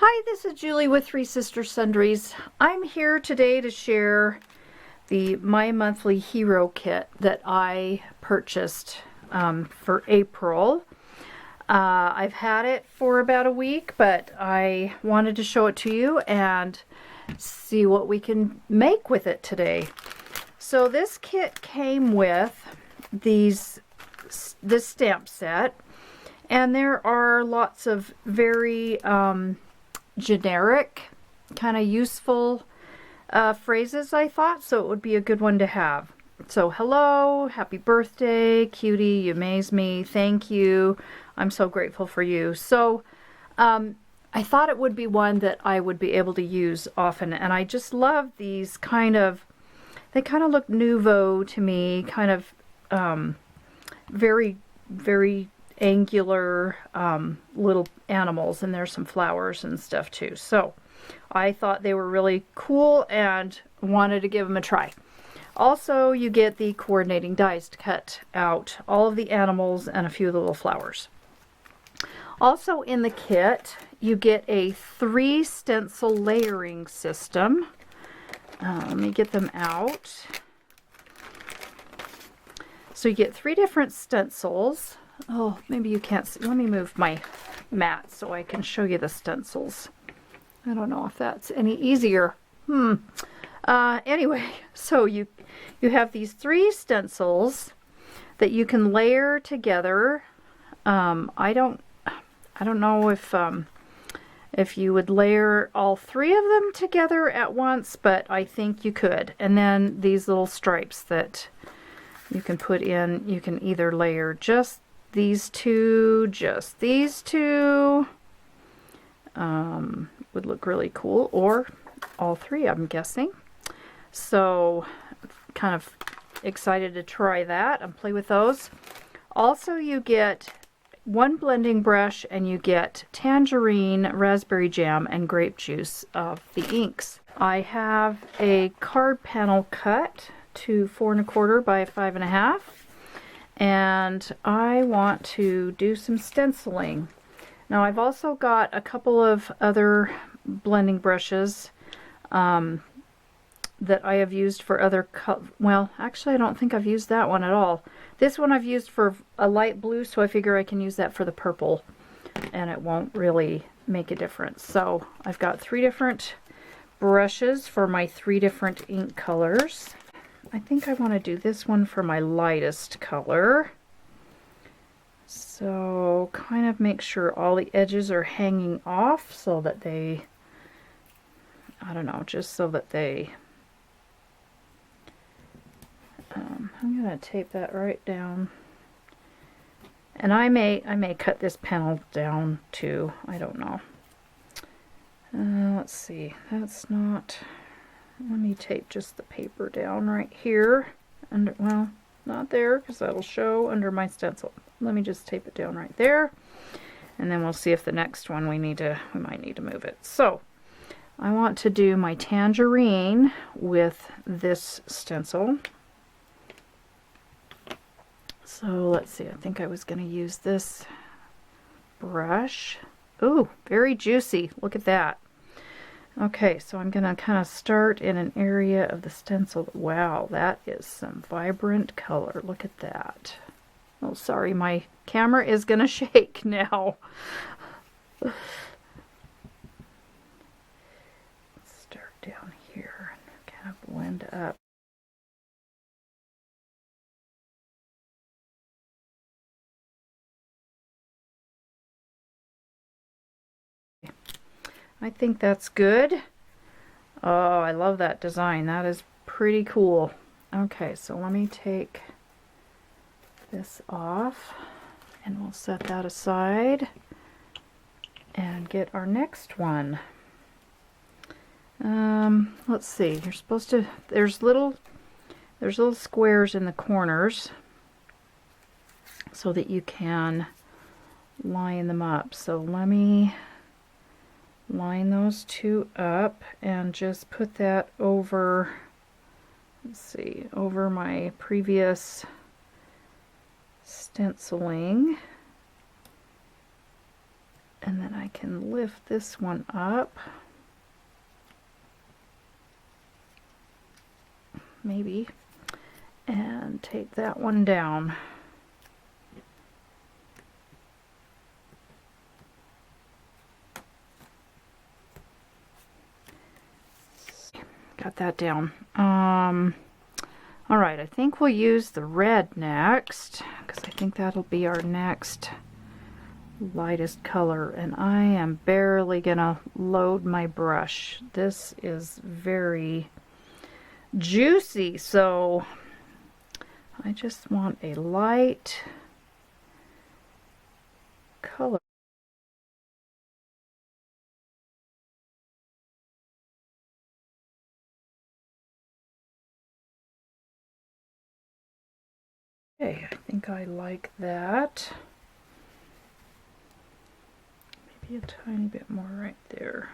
Hi, this is Julie with Three Sister Sundries. I'm here today to share the My Monthly Hero kit that I purchased for April. I've had it for about a week, but I wanted to show it to you and see what we can make with it today. So this kit came with this stamp set, and there are lots of very generic, kind of useful phrases, I thought, so it would be a good one to have. So, hello, happy birthday, cutie, you amaze me, thank you, I'm so grateful for you. So, I thought it would be one that I would be able to use often, and I just love these they kind of look nouveau to me, kind of very, very angular little animals, and there's some flowers and stuff too. So I thought they were really cool and wanted to give them a try. Also, you get the coordinating dies to cut out all of the animals and a few of the little flowers. Also in the kit, you get a 3 stencil layering system. Let me get them out. So you get 3 different stencils. Oh, maybe you can't see. Let me move my mat so I can show you the stencils. I don't know if that's any easier. Anyway, so you have these 3 stencils that you can layer together. I don't know if you would layer all 3 of them together at once, but I think you could. And then these little stripes that you can put in, you can either layer just these 2, just these 2, would look really cool, or all 3, I'm guessing. So kind of excited to try that and play with those. Also, you get 1 blending brush, and you get tangerine, raspberry jam, and grape juice of the inks. I have a card panel cut to 4 1/4 by 5 1/2. And I want to do some stenciling. Now I've also got a couple of other blending brushes that I have used for other well, actually I don't think I've used that one at all. This one I've used for a light blue, so I figure I can use that for the purple and it won't really make a difference. So I've got 3 different brushes for my 3 different ink colors. I think I want to do this one for my lightest color. So kind of make sure all the edges are hanging off so that they, I don't know, just so that they, I'm going to tape that right down. And I may cut this panel down too. I don't know. Let's see. That's not... Let me tape just the paper down right here. Under, well, not there, because that'll show under my stencil. Let me just tape it down right there, and then we'll see if the next one we might need to move it. So I want to do my tangerine with this stencil. So let's see, I think I was going to use this brush. Ooh, very juicy. Look at that. Okay, so I'm going to kind of start in an area of the stencil. Wow, that is some vibrant color. Look at that. Oh, sorry, my camera is going to shake now. Let's start down here and kind of blend up. I think that's good. Oh, I love that design. That is pretty cool. Okay, so let me take this off and we'll set that aside and get our next one. Let's see. You're supposed to, there's little squares in the corners so that you can line them up. So let me line those 2 up and just put that over, let's see, over my previous stenciling. And then I can lift this one up. Maybe. And take that one down. Got that down. All right, I think we'll use the red next, because I think that'll be our next lightest color, and I am barely gonna load my brush. This is very juicy, so I just want a light color. Okay, I think I like that. Maybe a tiny bit more right there.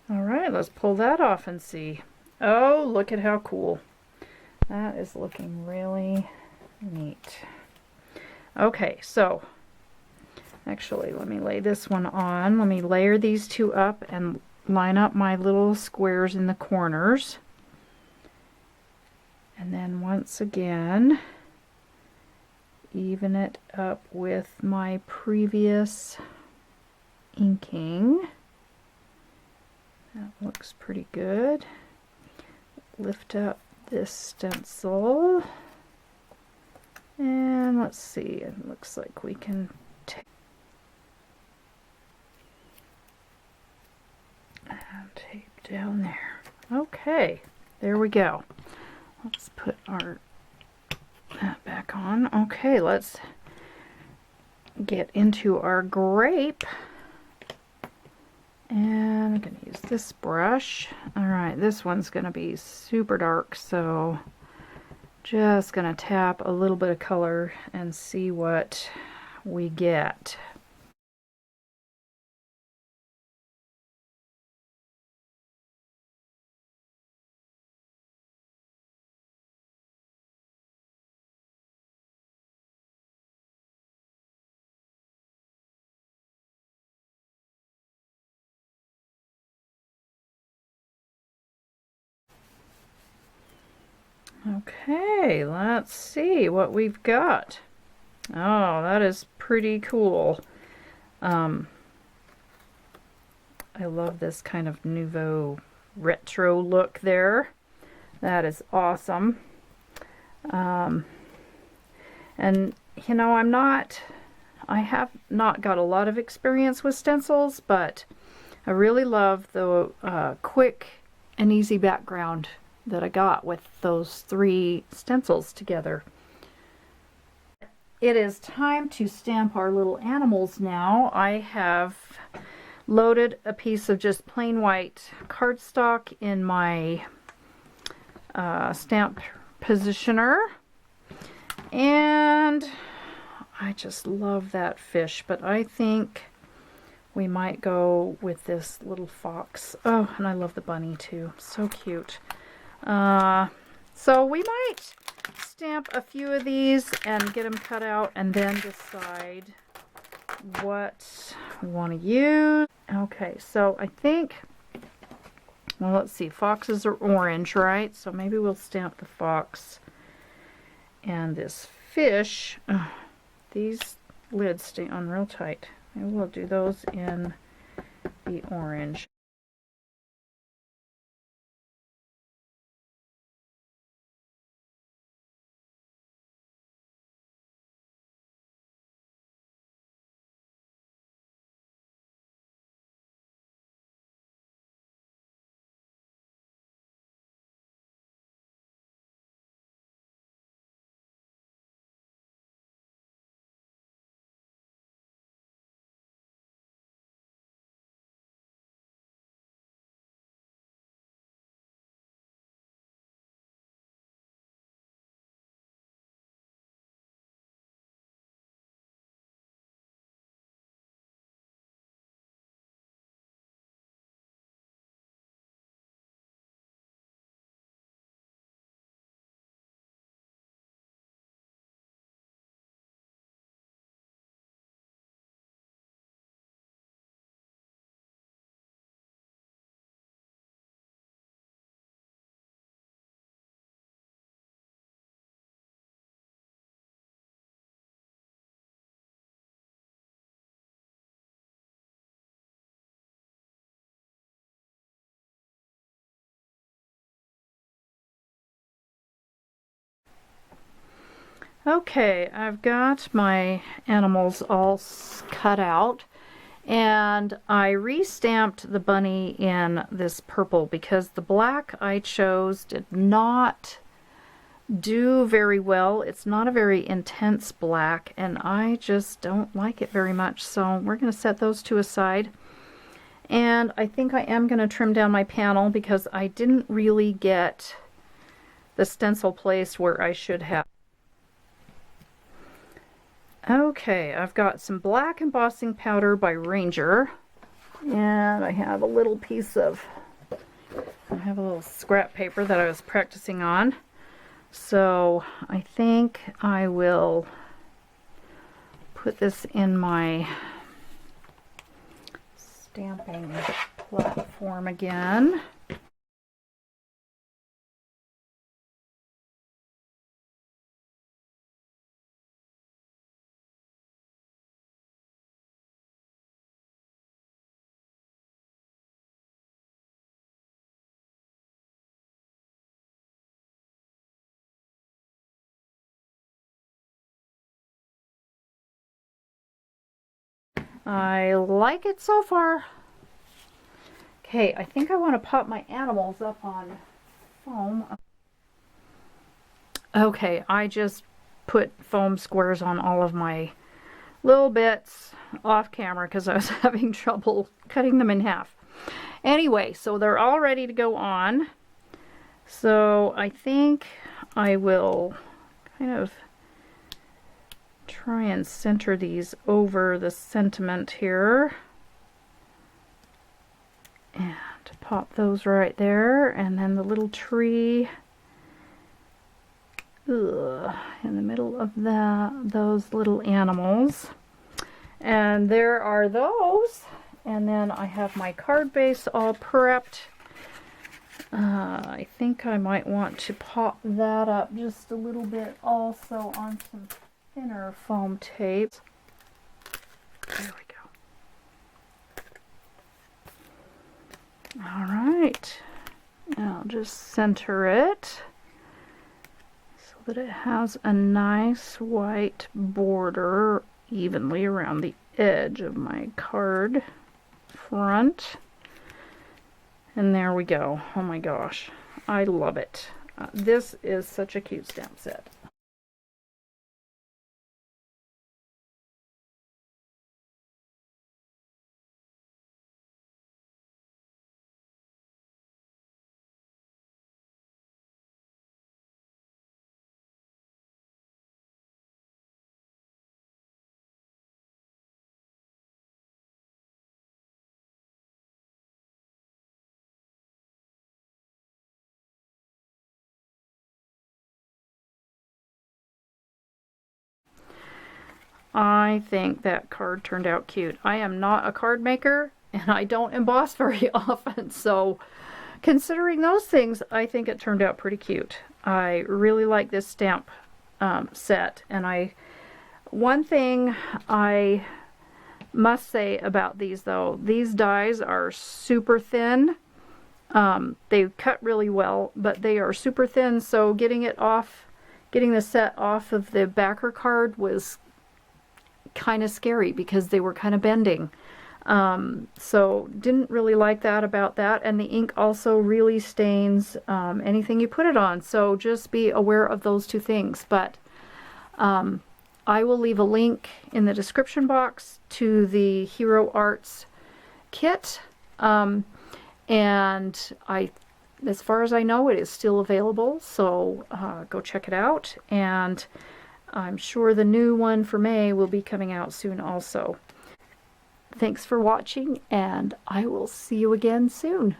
All right, let's pull that off and see. Oh, look at how cool. That is looking really neat. Okay, so actually, let me lay this one on. Let me layer these two up and line up my little squares in the corners. And then once again, even it up with my previous inking. That looks pretty good. Lift up this stencil. And let's see, it looks like we can and tape down there. Okay, there we go. Let's put that back on. Okay, let's get into our grape. And I'm going to use this brush. Alright, this one's going to be super dark, so just going to tap a little bit of color and see what we get. Okay, let's see what we've got. Oh, that is pretty cool. I love this kind of nouveau retro look there. That is awesome. And you know, I have not got a lot of experience with stencils, but I really love the quick and easy background that I got with those 3 stencils together. It is time to stamp our little animals now. I have loaded a piece of just plain white cardstock in my stamp positioner, and I just love that fish, but I think we might go with this little fox. Oh, and I love the bunny too, so cute. So we might stamp a few of these and get them cut out and then decide what we want to use. Okay, so I think, well, let's see, foxes are orange, right? So maybe we'll stamp the fox and this fish. These lids stay on real tight. Maybe we'll do those in the orange. Okay, I've got my animals all cut out, and I re-stamped the bunny in this purple because the black I chose did not do very well. It's not a very intense black, and I just don't like it very much, so we're going to set those two aside. And I think I am going to trim down my panel because I didn't really get the stencil placed where I should have. Okay, I've got some black embossing powder by Ranger, and I have a little scrap paper that I was practicing on. So I think I will put this in my stamping platform again. I like it so far. Okay, I think I want to pop my animals up on foam. Okay, I just put foam squares on all of my little bits off camera because I was having trouble cutting them in half. Anyway, so they're all ready to go on. So I think I will kind of try and center these over the sentiment here. And pop those right there. And then the little tree in the middle of those little animals. And there are those. And then I have my card base all prepped. I think I might want to pop that up just a little bit also on some thinner foam tape. There we go. All right. Now just center it so that it has a nice white border evenly around the edge of my card front. And there we go. Oh my gosh, I love it. This is such a cute stamp set. I think that card turned out cute. I am not a card maker and I don't emboss very often, so considering those things, I think it turned out pretty cute. I really like this stamp set, and one thing I must say about these though, these dies are super thin. They cut really well, but they are super thin, so getting the set off of the backer card was kind of scary because they were kind of bending. So didn't really like that about that, and the ink also really stains anything you put it on, so just be aware of those two things. But I will leave a link in the description box to the Hero Arts kit, and as far as I know, it is still available, so go check it out. And I'm sure the new one for May will be coming out soon also. Thanks for watching, and I will see you again soon.